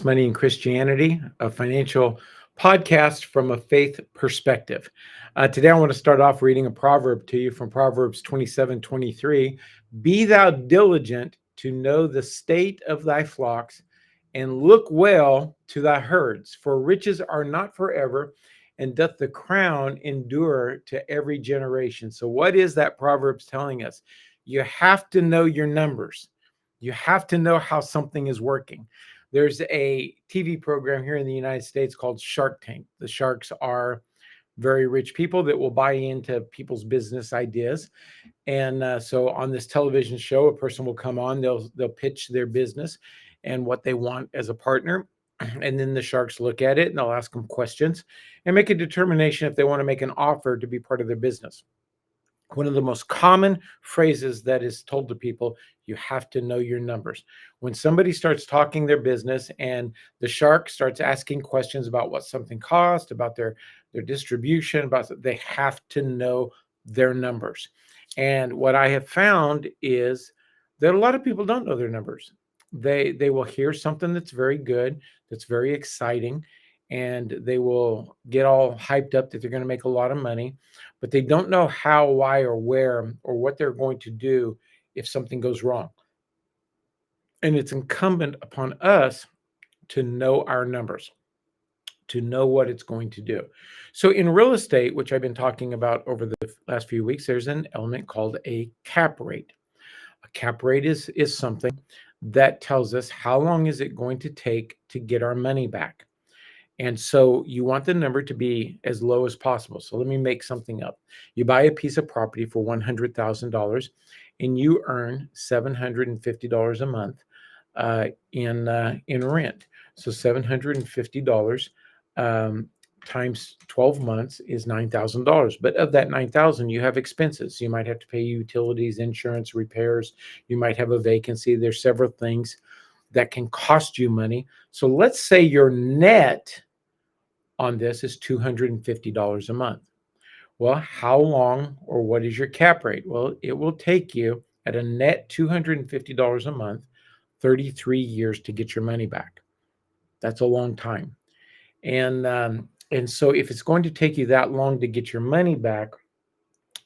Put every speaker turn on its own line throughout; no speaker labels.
Business, Money, and Christianity, a financial podcast from a faith perspective. Today, I want to start off reading a proverb to you from Proverbs 27:23. Be thou diligent to know the state of thy flocks, and look well to thy herds, for riches are not forever, and doth the crown endure to every generation. So, what is that Proverbs telling us? You have to know your numbers. You have to know how something is working. There's a TV program here in the United States called Shark Tank. The sharks are very rich people that will buy into people's business ideas. And so on this television show, a person will come on, they'll pitch their business and what they want as a partner. And then the sharks look at it and they'll ask them questions and make a determination if they want to make an offer to be part of their business. One of the most common phrases that is told to people, you have to know your numbers. When somebody starts talking their business and the shark starts asking questions about what something costs, about their distribution, they have to know their numbers. And what I have found is that a lot of people don't know their numbers. They will hear something that's very good, that's very exciting, and they will get all hyped up that they're going to make a lot of money, but they don't know how, why, or where, or what they're going to do if something goes wrong. And it's incumbent upon us to know our numbers, to know what it's going to do. So in real estate, which I've been talking about over the last few weeks, there's an element called a cap rate. A cap rate is something that tells us how long is it going to take to get our money back. And so you want the number to be as low as possible. So let me make something up. You buy a piece of property for $100,000 and you earn $750 a month in rent. So $750 times 12 months is $9,000. But of that $9,000, you have expenses. You might have to pay utilities, insurance, repairs. You might have a vacancy. There's several things that can cost you money. So let's say your net on this is $250 a month. Well, how long or what is your cap rate? Well, it will take you at a net $250 a month, 33 years to get your money back. That's a long time. And so if it's going to take you that long to get your money back,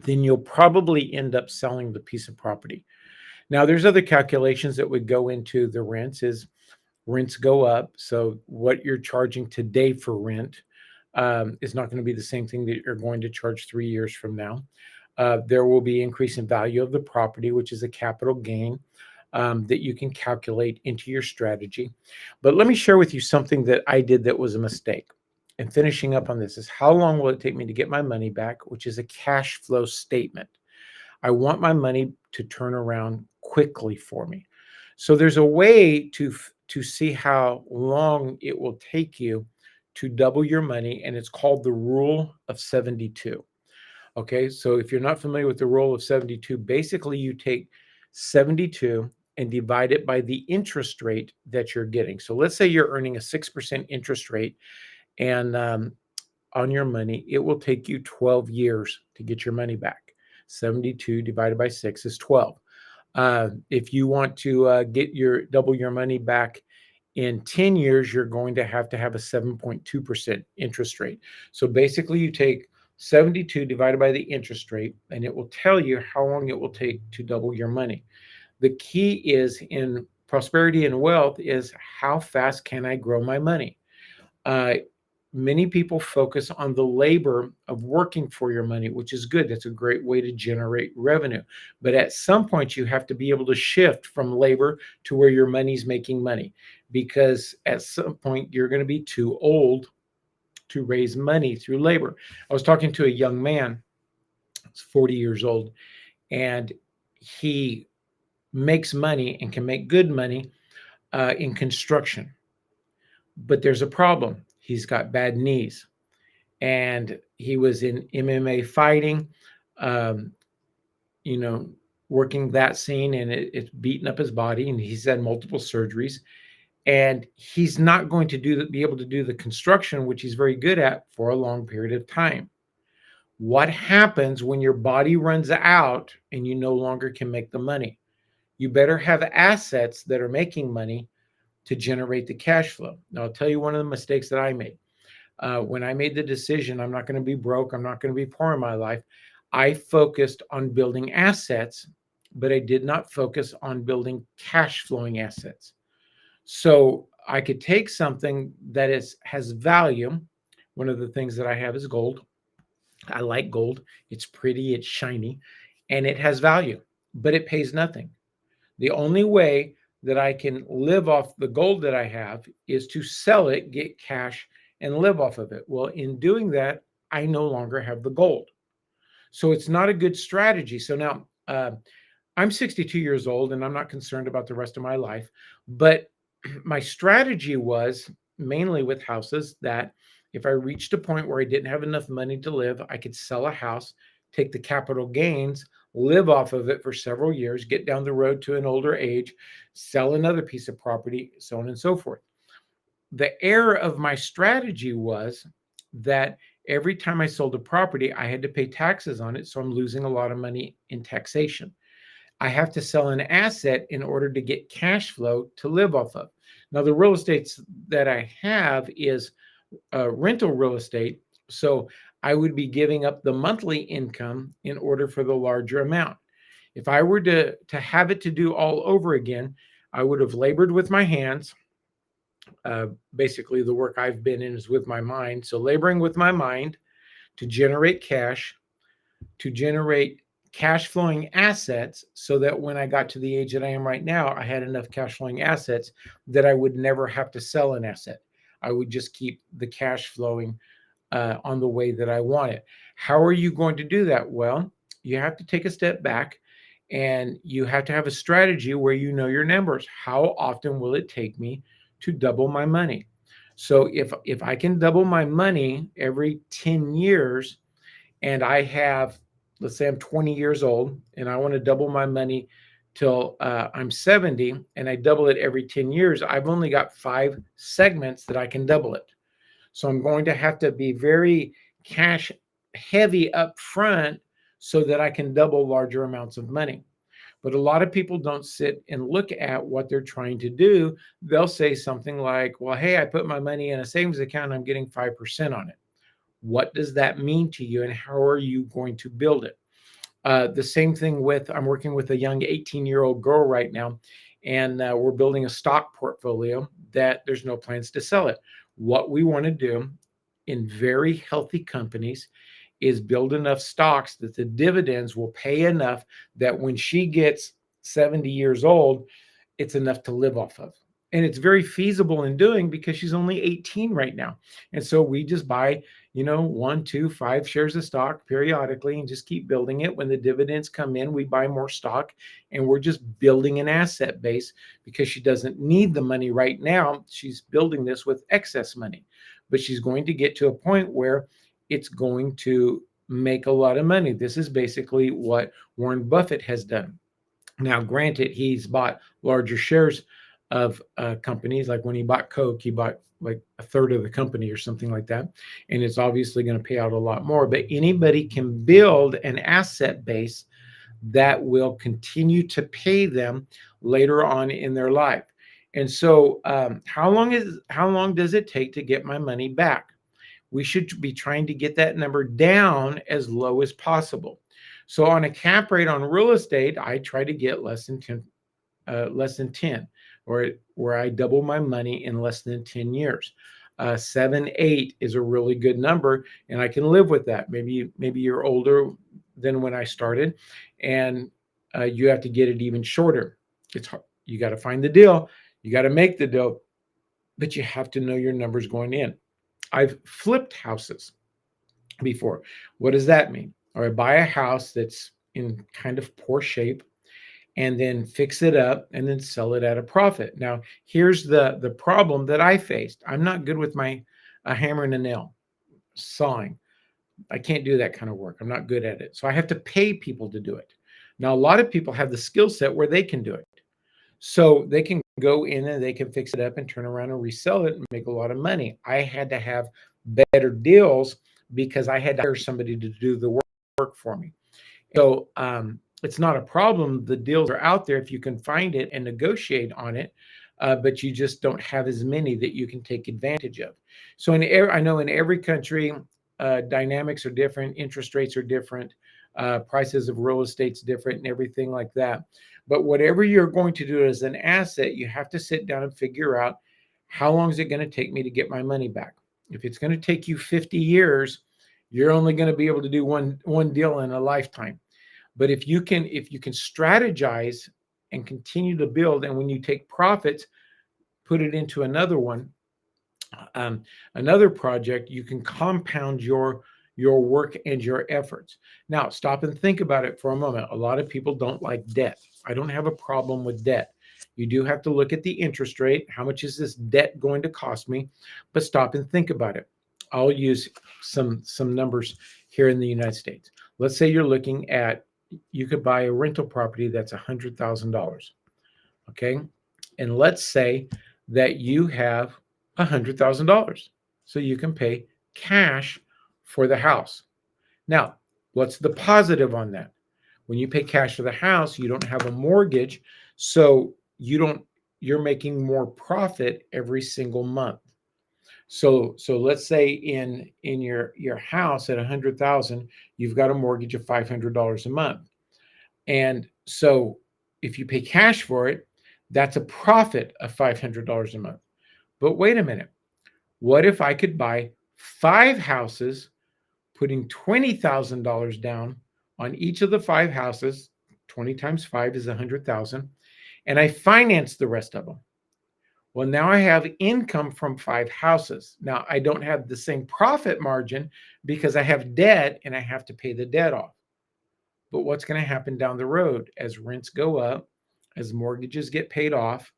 then you'll probably end up selling the piece of property. Now, there's other calculations that would go into the rents. Rents go up. So what you're charging today for rent is not going to be the same thing that you're going to charge 3 years from now. There will be increase in value of the property, which is a capital gain that you can calculate into your strategy. But let me share with you something that I did that was a mistake. And finishing up on this is how long will it take me to get my money back, which is a cash flow statement. I want my money to turn around quickly for me. So there's a way to see how long it will take you to double your money, and it's called the rule of 72. Okay, so if you're not familiar with the rule of 72, basically you take 72 and divide it by the interest rate that you're getting. So let's say you're earning a 6% interest rate, and on your money, it will take you 12 years to get your money back. 72 divided by 6 is 12. If you want to double your money back in 10 years, you're going to have a 7.2% interest rate. So basically you take 72 divided by the interest rate, and it will tell you how long it will take to double your money. The key is in prosperity and wealth is how fast can I grow my money? Many people focus on the labor of working for your money, which is good. That's a great way to generate revenue. But at some point, you have to be able to shift from labor to where your money's making money, because at some point, you're going to be too old to raise money through labor. I was talking to a young man, he's 40 years old, and he makes money and can make good money in construction. But there's a problem. He's got bad knees, and he was in MMA fighting, um, working that scene, and it's beating up his body, and he's had multiple surgeries, and he's not going to be able to do the construction, which he's very good at, for a long period of time. What happens when your body runs out and you no longer can make the money? You better have assets that are making money to generate the cash flow. Now, I'll tell you one of the mistakes that I made. When I made the decision, I'm not going to be broke, I'm not going to be poor in my life, I focused on building assets, but I did not focus on building cash flowing assets. So I could take something that has value. One of the things that I have is gold. I like gold. It's pretty, it's shiny, and it has value, but it pays nothing. The only way that I can live off the gold that I have is to sell it, get cash, and live off of it. Well, in doing that, I no longer have the gold. So it's not a good strategy. So now I'm 62 years old and I'm not concerned about the rest of my life. But my strategy was mainly with houses that if I reached a point where I didn't have enough money to live, I could sell a house, take the capital gains, live off of it for several years, get down the road to an older age, sell another piece of property, so on and so forth. The error of my strategy was that every time I sold a property, I had to pay taxes on it. So I'm losing a lot of money in taxation. I have to sell an asset in order to get cash flow to live off of. Now, the real estate that I have is rental real estate. So I would be giving up the monthly income in order for the larger amount. If I were to have it to do all over again, I would have labored with my hands. Basically, the work I've been in is with my mind. So laboring with my mind to generate cash flowing assets, so that when I got to the age that I am right now, I had enough cash flowing assets that I would never have to sell an asset. I would just keep the cash flowing on the way that I want it. How are you going to do that? Well, you have to take a step back and you have to have a strategy where you know your numbers. How often will it take me to double my money? So if I can double my money every 10 years and I have, let's say I'm 20 years old and I want to double my money till I'm 70 and I double it every 10 years, I've only got 5 segments that I can double it. So I'm going to have to be very cash heavy up front so that I can double larger amounts of money. But a lot of people don't sit and look at what they're trying to do. They'll say something like, well, hey, I put my money in a savings account and I'm getting 5% on it. What does that mean to you and how are you going to build it? The same thing with, I'm working with a young 18-year-old girl right now, and we're building a stock portfolio that there's no plans to sell it. What we want to do in very healthy companies is build enough stocks that the dividends will pay enough that when she gets 70 years old, it's enough to live off of. And it's very feasible in doing because she's only 18 right now. And so we just buy, 1, 2, 5 shares of stock periodically and just keep building it. When the dividends come in, we buy more stock and we're just building an asset base because she doesn't need the money right now. She's building this with excess money, but she's going to get to a point where it's going to make a lot of money. This is basically what Warren Buffett has done. Now, granted, he's bought larger shares of companies. Like when he bought Coke, he bought like a third of the company or something like that. And it's obviously going to pay out a lot more. But anybody can build an asset base that will continue to pay them later on in their life. And so how long does it take to get my money back? We should be trying to get that number down as low as possible. So on a cap rate on real estate, I try to get less than 10, or where I double my money in less than 10 years. 7, 8 is a really good number, and I can live with that. Maybe you're older than when I started, and you have to get it even shorter. It's hard. You got to find the deal. You got to make the deal, but you have to know your numbers going in. I've flipped houses before. What does that mean? Or I buy a house that's in kind of poor shape and then fix it up and then sell it at a profit. Now, here's the problem that I faced. I'm not good with a hammer and a nail, sawing. I can't do that kind of work. I'm not good at it. So I have to pay people to do it. Now, a lot of people have the skill set where they can do it. So they can go in and they can fix it up and turn around and resell it and make a lot of money. I had to have better deals because I had to hire somebody to do the work for me. So it's not a problem. The deals are out there if you can find it and negotiate on it. but you just don't have as many that you can take advantage of. So I know in every country, dynamics are different, interest rates are different, prices of real estate's different, and everything like that. But whatever you're going to do as an asset, you have to sit down and figure out, how long is it going to take me to get my money back? If it's going to take you 50 years, you're only going to be able to do one deal in a lifetime. But if you can strategize and continue to build, and when you take profits, put it into another one, another project, you can compound your work and your efforts. Now, stop and think about it for a moment. A lot of people don't like debt. I don't have a problem with debt. You do have to look at the interest rate. How much is this debt going to cost me? But stop and think about it. I'll use some numbers here in the United States. Let's say you're looking at, you could buy a rental property that's $100,000. Okay. And let's say that you have $100,000. So you can pay cash for the house. Now, what's the positive on that? When you pay cash for the house, you don't have a mortgage, so you're making more profit every single month. So let's say in your house at 100,000, you've got a mortgage of $500 a month. And so if you pay cash for it, that's a profit of $500 a month. But wait a minute. What if I could buy 5 houses, putting $20,000 down on each of the 5 houses? 20 times 5 is 100,000, and I finance the rest of them. Well, now I have income from 5 houses. Now I don't have the same profit margin because I have debt and I have to pay the debt off. But what's going to happen down the road as rents go up, as mortgages get paid off?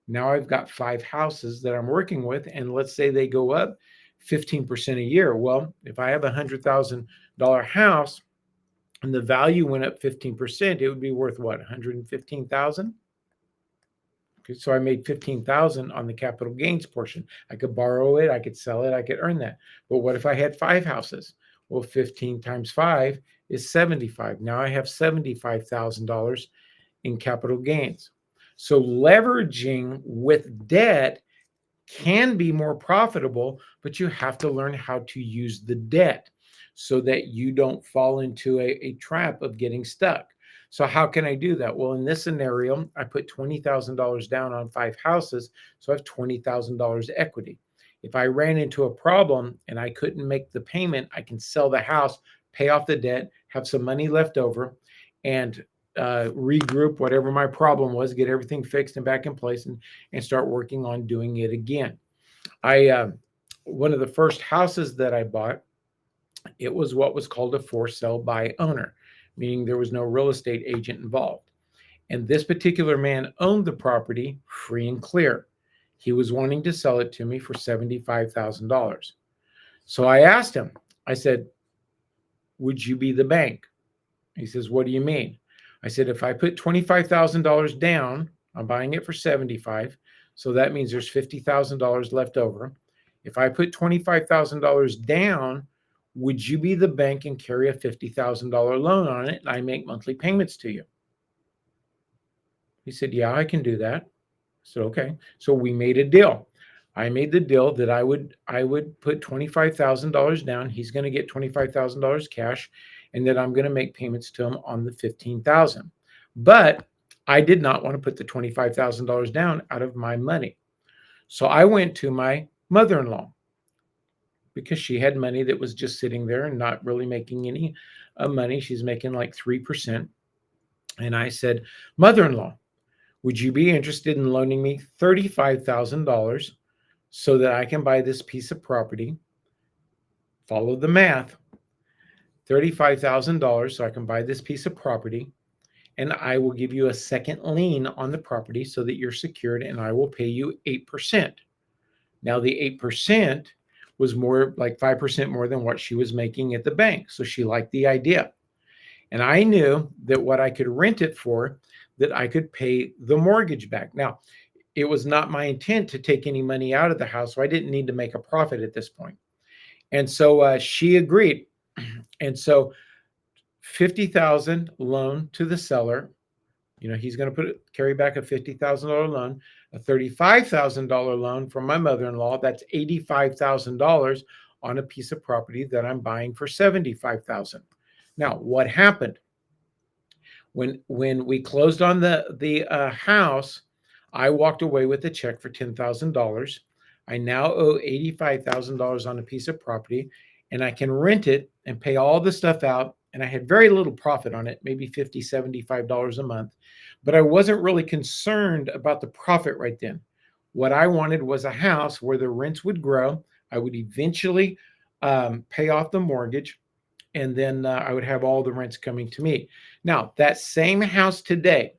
Now I've got 5 houses that I'm working with, and let's say they go up 15% a year. Well, if I have a $100,000 house and the value went up 15%, it would be worth what, 115,000? Okay, so I made 15,000 on the capital gains portion. I could borrow it, I could sell it, I could earn that. But what if I had 5 houses? Well, 15 times 5 is 75. Now I have $75,000 in capital gains. So leveraging with debt can be more profitable, but you have to learn how to use the debt so that you don't fall into a trap of getting stuck. So how can I do that? Well, in this scenario, I put $20,000 down on 5 houses, so I have $20,000 equity. If I ran into a problem and I couldn't make the payment, I can sell the house, pay off the debt, have some money left over, and regroup whatever my problem was, get everything fixed and back in place, and start working on doing it again. One of the first houses that I bought, it was what was called a for sale by owner, meaning there was no real estate agent involved. And this particular man owned the property free and clear. He was wanting to sell it to me for $75,000. So I asked him, I said, would you be the bank? He says, what do you mean? I said, if I put $25,000 down, I'm buying it for 75. So that means there's $50,000 left over. If I put $25,000 down, would you be the bank and carry a $50,000 loan on it, and I make monthly payments to you? He said, yeah, I can do that. I said, okay. So we made a deal. I made the deal that I would put $25,000 down. He's going to get $25,000 cash, and that I'm going to make payments to him on the $15,000. But I did not want to put the $25,000 down out of my money. So I went to my mother-in-law because she had money that was just sitting there and not really making any money. She's making like 3%. And I said, mother-in-law, would you be interested in loaning me $35,000 so that I can buy this piece of property? Follow the math. $35,000 so I can buy this piece of property, and I will give you a second lien on the property so that you're secured, and I will pay you 8%. Now the 8% was more like 5% more than what she was making at the bank. So she liked the idea. And I knew that what I could rent it for, that I could pay the mortgage back. Now, it was not my intent to take any money out of the house, so I didn't need to make a profit at this point. And so she agreed. And so 50,000 loan to the seller. You know, he's going to carry back a $50,000 loan. a $35,000 loan from my mother-in-law. That's $85,000 on a piece of property that I'm buying for $75,000. Now, what happened? When we closed on the house, I walked away with a check for $10,000. I now owe $85,000 on a piece of property, and I can rent it and pay all the stuff out. And I had very little profit on it, maybe $50, $75 a month. But I wasn't really concerned about the profit right then. What I wanted was a house where the rents would grow. I would eventually pay off the mortgage, and then I would have all the rents coming to me. Now, that same house today,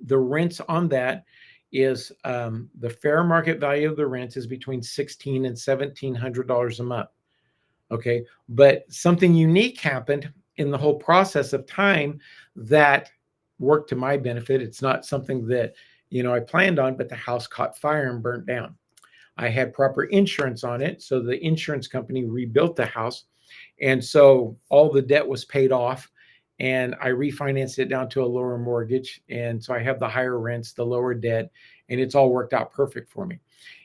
the rents on that is the fair market value of the rents is between $1,600 and $1,700 a month. Okay, but something unique happened in the whole process of time that worked to my benefit. It's not something that I planned on, but the house caught fire and burnt down. I had proper insurance on it, so the insurance company rebuilt the house, and so all the debt was paid off, and I refinanced it down to a lower mortgage, and so I have the higher rents, the lower debt, and it's all worked out perfect for me.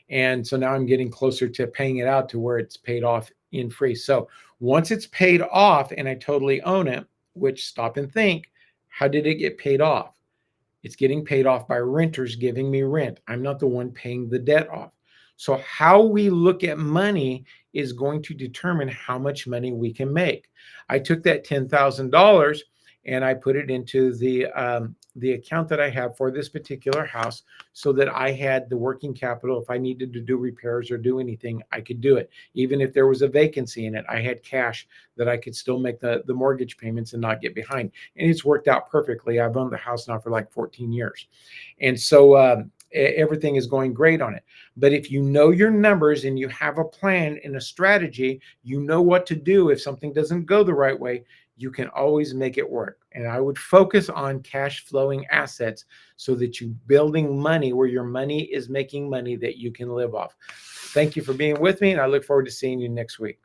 And so now I'm getting closer to paying it out to where it's paid off in free. So once it's paid off and I totally own it, which stop and think, how did it get paid off? It's getting paid off by renters giving me rent. I'm not the one paying the debt off. So how we look at money is going to determine how much money we can make. I took that $10,000 and I put it into the account that I have for this particular house so that I had the working capital. If I needed to do repairs or do anything, I could do it. Even if there was a vacancy in it, I had cash that I could still make the mortgage payments and not get behind. And it's worked out perfectly. I've owned the house now for like 14 years. And so everything is going great on it. But if you know your numbers and you have a plan and a strategy, you know what to do if something doesn't go the right way, you can always make it work. And I would focus on cash flowing assets so that you're building money where your money is making money that you can live off. Thank you for being with me, and I look forward to seeing you next week.